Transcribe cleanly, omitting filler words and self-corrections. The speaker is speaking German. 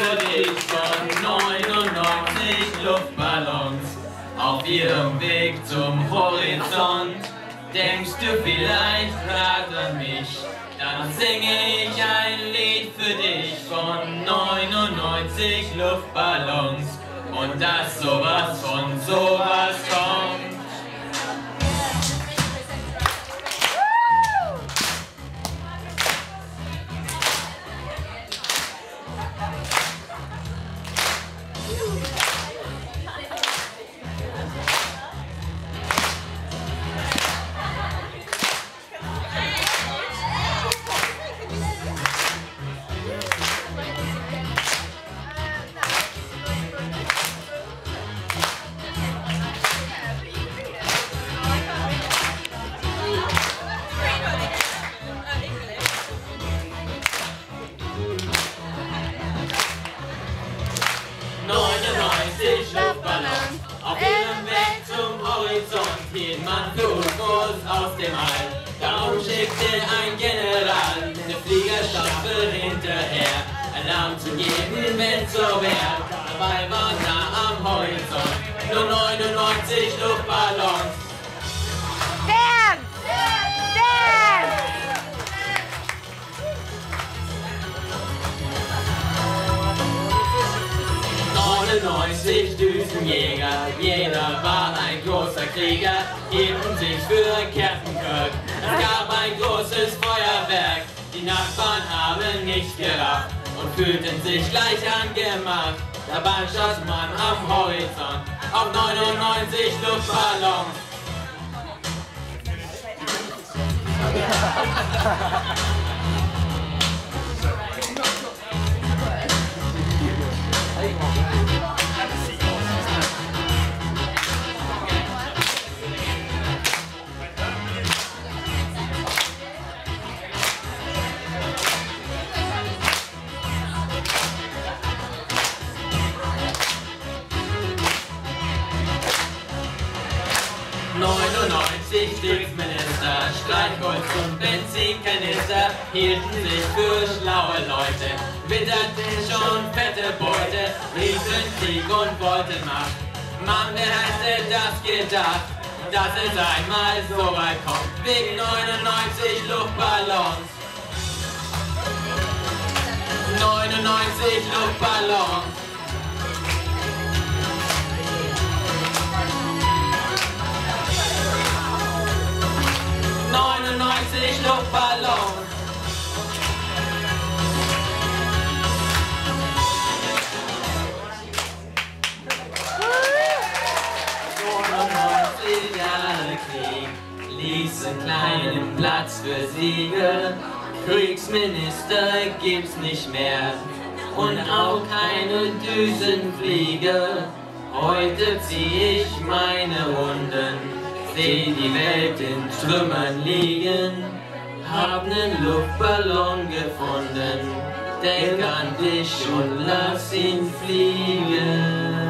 für dich von 99 Luftballons auf ihrem Weg zum Horizont. Denkst du vielleicht gerade an mich, dann singe ich ein Lied für dich von 99 Luftballons und dass sowas von sowas kommt. Luftballons auf ihrem Weg zum Horizont hielt man Flugkurs aus dem All. Darum schickte ein General eine Fliegerstaffel hinterher, Alarm zu geben, wenn so wär. Dabei war nah am Horizont nur 99 Luftballons. 99 Düsenjäger, jeder war ein großer Krieger, hielten sich für Captain Kirk. Es gab ein großes Feuerwerk, die Nachbarn haben nichts gerafft und fühlten sich gleich angemacht. Dabei schoss man am Horizont auf 99 Luftballons. Kriegsminister, Streichholz und Benzinkanister hielten sich für schlaue Leute, witterten schon fette Beute, riefen Krieg und wollten Macht. Mann, wer hätte das gedacht, dass es einmal so weit kommt, wegen 99 Luftballons. 99 Luftballons. 99 Luftballons. Jahre Krieg ließen kleinen Platz für Sieger. Kriegsminister gibt's nicht mehr und auch keine Düsenflieger. Heute zieh ich meine Runden, seh die Welt in Trümmern liegen, hab nen Luftballon gefunden, denk an dich und lass ihn fliegen.